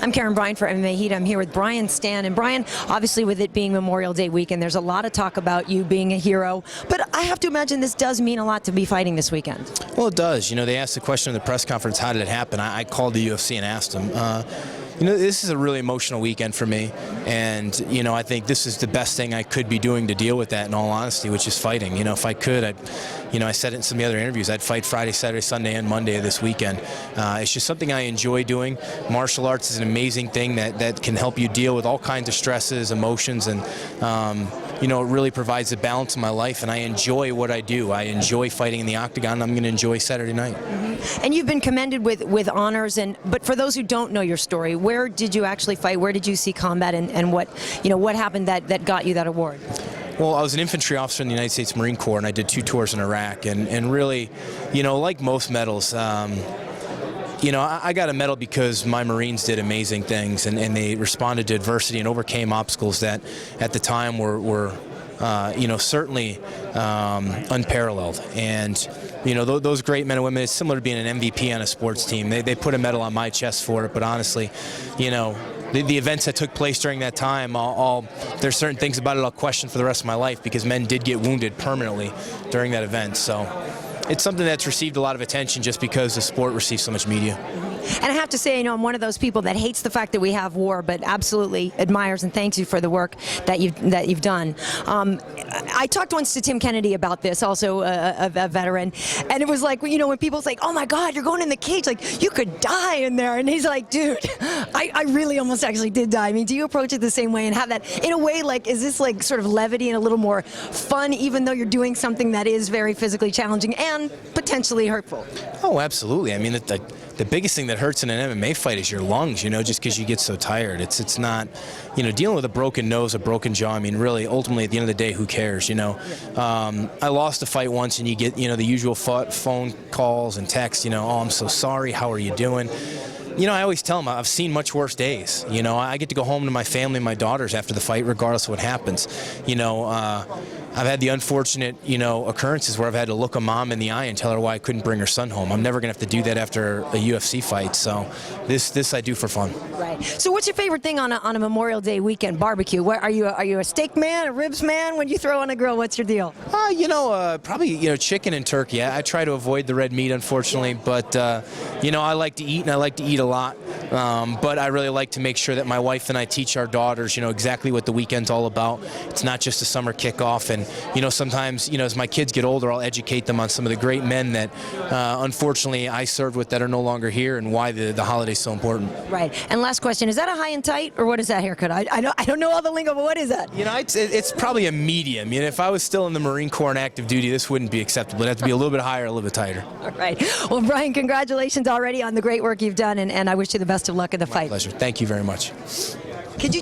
I'm Karyn Bryant for MMA Heat. I'm here with Brian Stann. And Brian, obviously with it being Memorial Day weekend, there's a lot of talk about you being a hero. But I have to imagine this does mean a lot to be fighting this weekend. Well, it does. You know, they asked the question in the press conference, how did it happen? I called the UFC and asked them. You know, this is a really emotional weekend for me, and, you know, I think this is the best thing I could be doing to deal with that, in all honesty, which is fighting. You know, if I could, I said it in some of the other interviews, I'd fight Friday, Saturday, Sunday, and Monday of this weekend. It's just something I enjoy doing. Martial arts is an amazing thing that can help you deal with all kinds of stresses, emotions, and, you know, it really provides a balance in my life, and I enjoy what I do. I enjoy fighting in the octagon. I'm going to enjoy Saturday night. Mm-hmm. And you've been commended with honors, but for those who don't know your story, where did you actually fight? Where did you see combat, and what happened that got you that award? Well, I was an infantry officer in the United States Marine Corps, and I did 2 tours in Iraq, and really, you know, like most medals, you know, I got a medal because my Marines did amazing things, and they responded to adversity and overcame obstacles that at the time were you know, certainly unparalleled. And, you know, those great men and women, it's similar to being an MVP on a sports team. They put a medal on my chest for it, but honestly, you know, the events that took place during that time, there's certain things about it I'll question for the rest of my life, because men did get wounded permanently during that event. So it's something that's received a lot of attention just because the sport receives so much media. And I have to say, you know, I'm one of those people that hates the fact that we have war, but absolutely admires and thanks you for the work that you've done. I talked once to Tim Kennedy about this, also a veteran, and it was like, you know, when people say, "Oh my God, you're going in the cage, like you could die in there," and he's like, "Dude, I really almost actually did die." I mean, do you approach it the same way and have that in a way, like, is this like sort of levity and a little more fun, even though you're doing something that is very physically challenging and potentially hurtful? Oh, absolutely. I mean, the biggest thing that hurts in an MMA fight is your lungs, you know, just because you get so tired. It's not, you know, dealing with a broken nose, a broken jaw. I mean, really, ultimately, at the end of the day, who cares, you know? I lost a fight once, and you get, you know, the usual phone calls and texts, you know, "Oh, I'm so sorry, how are you doing?" You know, I always tell them I've seen much worse days. You know, I get to go home to my family and my daughters after the fight, regardless of what happens. You know, I've had the unfortunate, you know, occurrences where I've had to look a mom in the eye and tell her why I couldn't bring her son home. I'm never going to have to do that after a UFC fight. So this I do for fun. Right. So what's your favorite thing on a Memorial Day weekend barbecue? Where are you a steak man, a ribs man? When you throw on a grill, what's your deal? You know, probably, you know, chicken and turkey. I try to avoid the red meat, unfortunately, but you know, I like to eat, and I like to eat a lot. But I really like to make sure that my wife and I teach our daughters, you know, exactly what the weekend's all about. It's not just a summer kickoff. And, you know, sometimes, you know, as my kids get older, I'll educate them on some of the great men that, unfortunately, I served with that are no longer here, and why the holiday's so important. Right. And last question, is that a high and tight, or what is that haircut? I don't know all the lingo, but what is that? You know, it's probably a medium. You know, if I was still in the Marine Corps and active duty, this wouldn't be acceptable. It'd have to be a little bit higher, a little bit tighter. All right. Well, Brian, congratulations already on the great work you've done, and I wish you the best of luck in the fight. My pleasure. Thank you very much. Could you